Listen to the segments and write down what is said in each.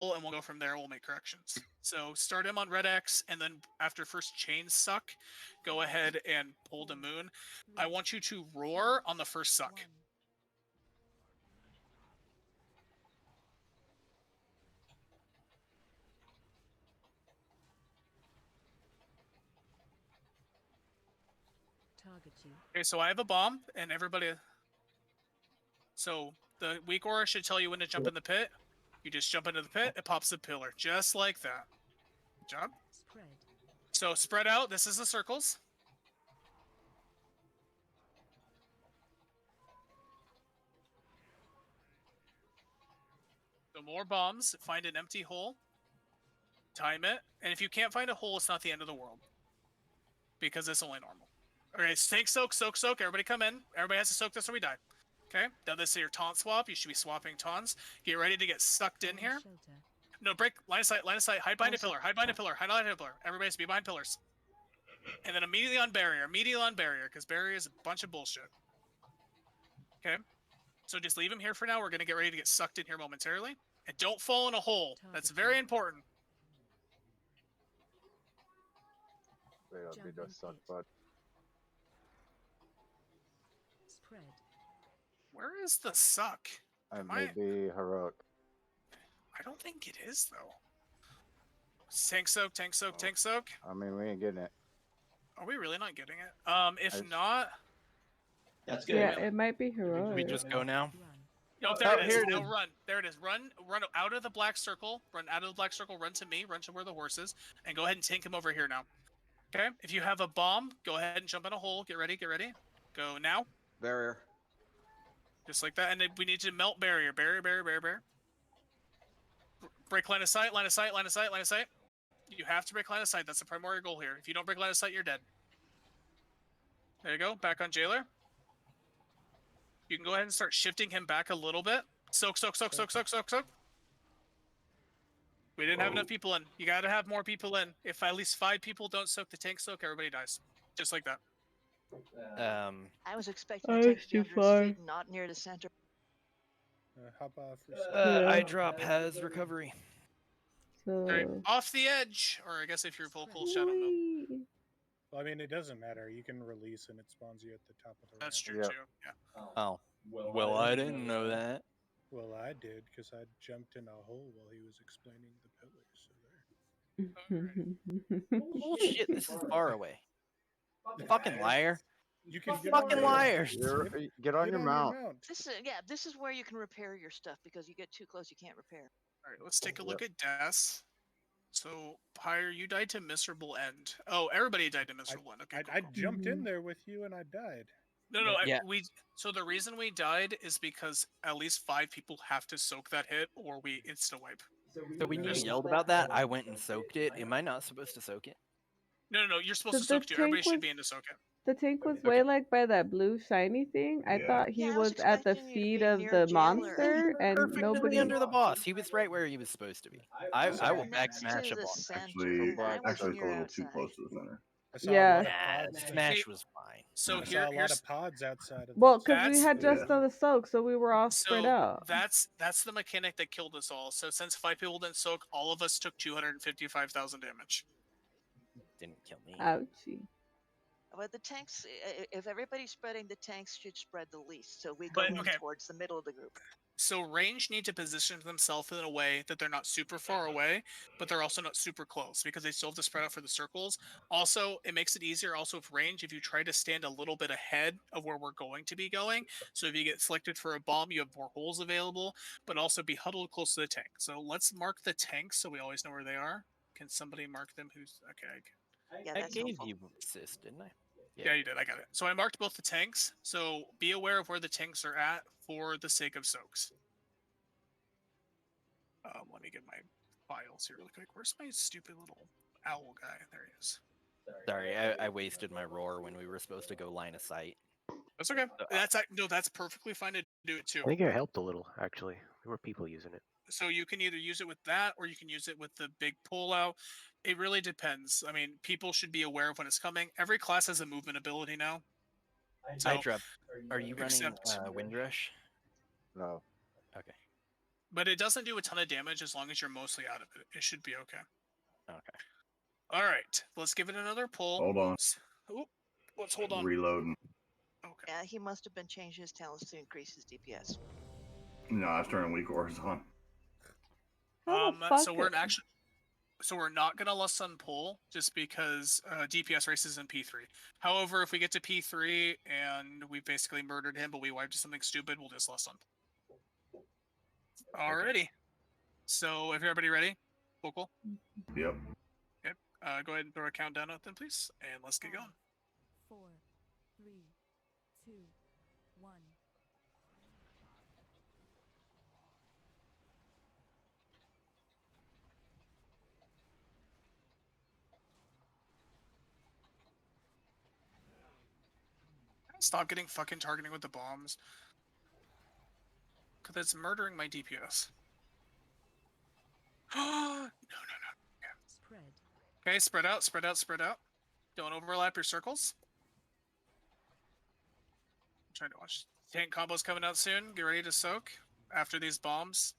and we'll go from there. We'll make corrections. So start him on red X, and then after first chain suck, go ahead and pull the moon. I want you to roar on the first suck. Target you. Okay, so I have a bomb, and everybody. So the weak aura should tell you when to jump in the pit. You just jump into the pit, it pops the pillar, just like that. Good job. Spread. So spread out. This is the circles. So more bombs. Find an empty hole. Time it. And if you can't find a hole, it's not the end of the world. Because it's only normal. Okay, tank soak, soak, soak. Everybody come in. Everybody has to soak this or we die. Okay, now this is your taunt swap. You should be swapping taunts. Get ready to get sucked in here. Shelter. No, break. Line of sight, line of sight. Hide behind a pillar, hide behind a pillar, hide behind a pillar. Everybody has to be behind pillars. And then immediately on barrier, because barrier is a bunch of bullshit. Okay, so just leave him here for now. We're going to get ready to get sucked in here momentarily. And don't fall in a hole. That's very important. Wait, I'll be just suck, bud. Spread. Where is the suck? I may be heroic. I don't think it is, though. Tank soak, tank soak, tank soak. I mean, we ain't getting it. Are we really not getting it? If not... That's good. Yeah, it might be heroic. We just go now. No, there it is. No, run. There it is. Run out of the black circle. Run out of the black circle. Run to me. Run to where the horse is. And go ahead and tank him over here now. Okay? If you have a bomb, go ahead and jump in a hole. Get ready, get ready. Go now. Barrier. Just like that. And then we need to melt barrier. Barrier, barrier, barrier, barrier. Break line of sight, line of sight, line of sight, line of sight. You have to break line of sight. That's the primary goal here. If you don't break line of sight, you're dead. There you go. Back on Jailer. You can go ahead and start shifting him back a little bit. Soak, soak, soak, soak, soak, soak, soak. We didn't have enough people in. You gotta have more people in. If at least 5 people don't soak the tank soak, everybody dies. Just like that. I was expecting to take the street, not near the center. Hop off. I drop has recovery. Right. Off the edge, or I guess if you're full shadow mode. Well, I mean, it doesn't matter. You can release and it spawns you at the top of the That's ramp. true, too. Yeah. Oh. Well, I didn't know that. Well, I did, because I jumped in a hole while he was explaining the pillars. So there. Bullshit, this is far away. Fucking liar. You can fucking liars. Get on your mount. This is where you can repair your stuff, because you get too close, you can't repair. All right, let's take a look at deaths. So, Pyre, you died to miserable end. Oh, everybody died to miserable end. Okay, I jumped in there with you and I died. No, so the reason we died is because at least 5 people have to soak that hit, or we insta wipe. So when you yelled about that, I went and soaked it. Am I not supposed to soak it? No, you're supposed to soak too. Everybody should be in to soak it. The tank was way like by that blue shiny thing. I thought he was at the feet of the monster, and Perfectly nobody under the boss. He was right where he was supposed to be. I will back smash a boss. Actually, it's a little too close to the center. Yeah. Smash was fine. So I saw a lot of pods outside of well, because we had just done the soak, so we were all spread out. That's the mechanic that killed us all. So since 5 people didn't soak, all of us took 255,000 damage. Didn't kill me. Ouchie. But the tanks, if everybody's spreading, the tanks should spread the least. So we go towards the middle of the group. So range need to position themselves in a way that they're not super far away, but they're also not super close, because they still have to spread out for the circles. Also, it makes it easier also with range if you try to stand a little bit ahead of where we're going to be going. So if you get selected for a bomb, you have more holes available, but also be huddled close to the tank. So let's mark the tanks so we always know where they are. Can somebody mark them? I gave you assist, didn't I? Yeah, you did. I got it. So I marked both the tanks. So be aware of where the tanks are at for the sake of soaks. Let me get my files here really quick. Where's my stupid little owl guy? There he is. Sorry, I wasted my roar when we were supposed to go line of sight. That's okay. That's perfectly fine to do it too. I think it helped a little, actually. There were people using it. So you can either use it with that, or you can use it with the big pullout. It really depends. I mean, people should be aware of when it's coming. Every class has a movement ability now. So, Are you running Windrush? No. Okay. But it doesn't do a ton of damage as long as you're mostly out of it. It should be okay. Okay. All right, let's give it another pull. Hold on. Oop, let's hold on. Reloading. Okay. Yeah, he must have been changing his talents to increase his DPS. No, I was turning weak orders on. How the fuck So we're it- actually, so we're not gonna Lust Pull just because DPS races in P3. However, if we get to P3 and we basically murdered him, but we wiped something stupid, we'll just Lust Pull. Alrighty. So if everybody ready, vocal. Yep. Go ahead and throw a countdown out then, please, and let's get going. 4, 3, 2, 1. Stop getting fucking targeting with the bombs. Because it's murdering my DPS. No. Spread. Okay, spread out, spread out, spread out. Don't overlap your circles. I'm trying to watch. Tank combos coming out soon. Get ready to soak after these bombs.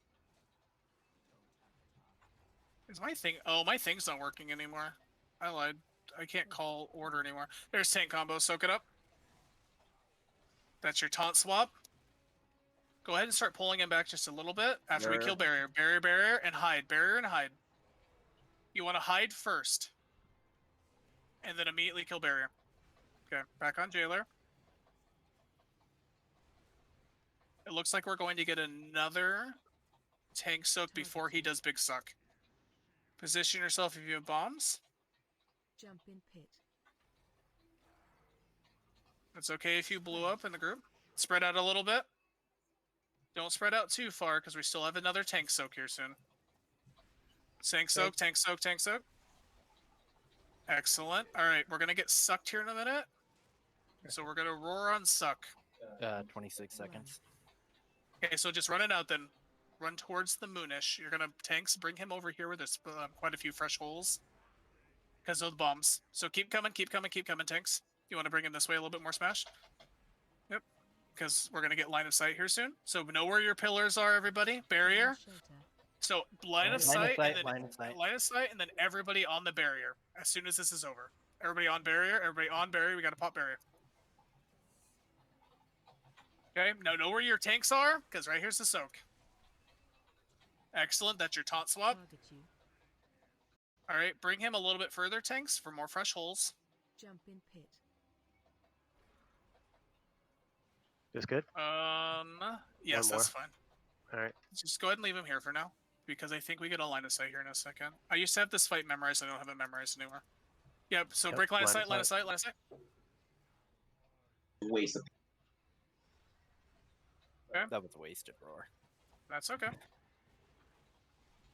Is my thing? Oh, my thing's not working anymore. I lied. I can't call order anymore. There's tank combo. Soak it up. That's your taunt swap. Go ahead and start pulling him back just a little bit after we kill barrier. Barrier, and hide. Barrier and hide. You want to hide first. And then immediately kill barrier. Okay, back on jailer. It looks like we're going to get another tank soak before he does big suck. Position yourself if you have bombs. Jump in pit. It's okay if you blew up in the group. Spread out a little bit. Don't spread out too far because we still have another tank soak here soon. Tank soak, tank soak, tank soak. Excellent. All right, we're going to get sucked here in a minute. So we're going to roar on suck. 26 seconds. Okay, so just run it out then. Run towards the moonish. You're going to tanks, bring him over here where there's quite a few fresh holes. Because of the bombs. So keep coming, tanks. You want to bring him this way a little bit more, Smash? Yep. Because we're going to get line of sight here soon. So know where your pillars are, everybody. Barrier. So line of sight, and then line of sight, and then everybody on the barrier as soon as this is over. Everybody on barrier, we got to pop barrier. Okay, now know where your tanks are, because right here's the soak. Excellent, that's your taunt swap. Target you. Alright, bring him a little bit further, tanks, for more fresh holes. Jump in pit. This good? Yes, One that's fine. Alright. Just go ahead and leave him here for now, because I think we get a line of sight here in a second. I used to have this fight memorized, I don't have it memorized anymore. Yep, so Yep, break line of line sight, of line of sight, line of sight. Waste of That was wasted, roar. That's okay.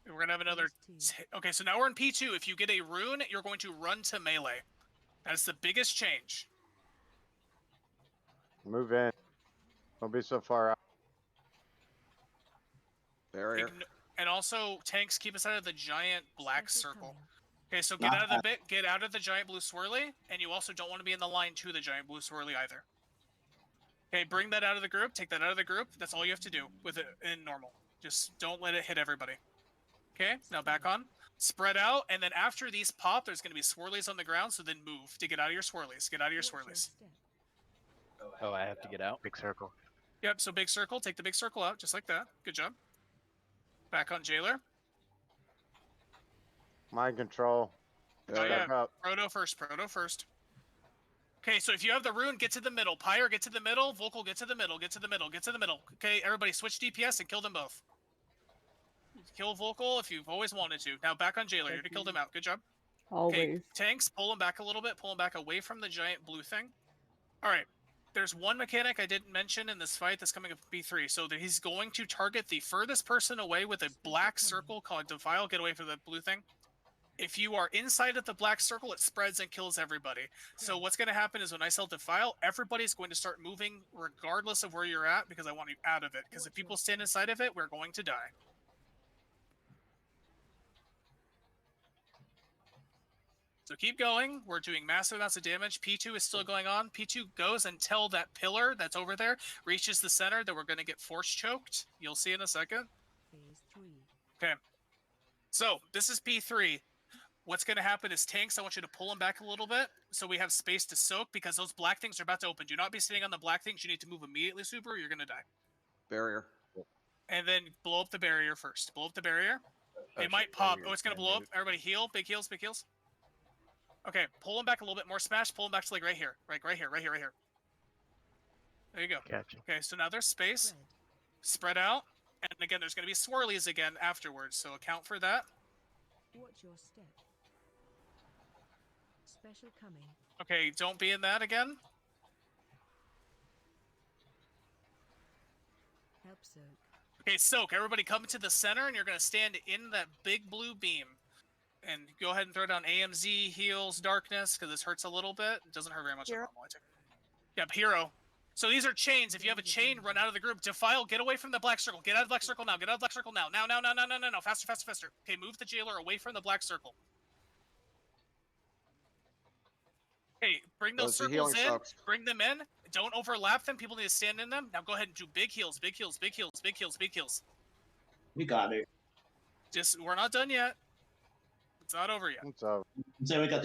We're gonna have another. Okay, so now we're in P2. If you get a rune, you're going to run to melee. That's the biggest change. Move in. Don't be so far out. barrier. And also, tanks, keep us out of the giant black Spike circle. incoming. Okay, so get out of the bit. Get out of the giant blue swirly, and you also don't want to be in the line to the giant blue swirly either. Okay, bring that out of the group. Take that out of the group. That's all you have to do with it in normal. Just don't let it hit everybody. Okay, now back on. Spread out, and then after these pop, there's going to be swirlies on the ground, so then move to get out of your swirlies. Get out of your Watch your swirlies. step. Oh, I have to get out. Big circle. Yep, so big circle. Take the big circle out, just like that. Good job. Back on jailer. Mind control. Oh, Step yeah. up. Proto first, Proto first. Okay, so if you have the rune, get to the middle. Pyre, get to the middle. Vocal, get to the middle. Get to the middle. Get to the middle. Okay, everybody switch DPS and kill them both. Kill Vocal if you've always wanted to. Now back on jailer. You already killed him out. Good job. Always. Okay, tanks, pull him back a little bit. Pull him back away from the giant blue thing. All right. There's one mechanic I didn't mention in this fight that's coming up B3. So that he's going to target the furthest person away with a black circle called Defile. Get away from the blue thing. If you are inside of the black circle, it spreads and kills everybody. So what's going to happen is when I sell Defile, everybody's going to start moving regardless of where you're at because I want you out of it. Because if people stand inside of it, we're going to die. So keep going. We're doing massive amounts of damage. P2 is still going on. P2 goes until that pillar that's over there reaches the center that we're going to get force choked. You'll see in a second. Phase Okay. So this is P3. What's going to happen is tanks, I want you to pull them back a little bit so we have space to soak because those black things are about to open. Do not be sitting on the black things. You need to move immediately, Super, or you're going to die. Barrier. And then blow up the barrier first. Blow up the barrier. Oh, It might shit, pop. barrier's Oh, it's going to gonna blow up. move. Everybody heal. Big heals, big heals. Okay, pull them back a little bit more. Smash. Pull them back to like right here. Right here. There you go. Gotcha. Okay, so now there's space. Spread. Spread out. And again, there's going to be swirlies again afterwards, so account for that. Watch your step. Special coming. Okay, don't be in that again. Help soak. Okay, soak. Everybody come to the center, and you're going to stand in that big blue beam. And go ahead and throw down AMZ, heals, darkness, because this hurts a little bit. It doesn't hurt very much. Hero. Yep, hero. So these are chains. If you have a chain, run out of the group. Defile, get away from the black circle. Get out of the black circle now. Get out of the black circle now. Now. Faster. Okay, move the jailer away from the black circle. Okay, bring those Those are circles healing in. soaks. Bring them in. Don't overlap them. People need to stand in them. Now go ahead and do big heals. We got it. Just, we're not done yet. It's not over yet. It's over. So we got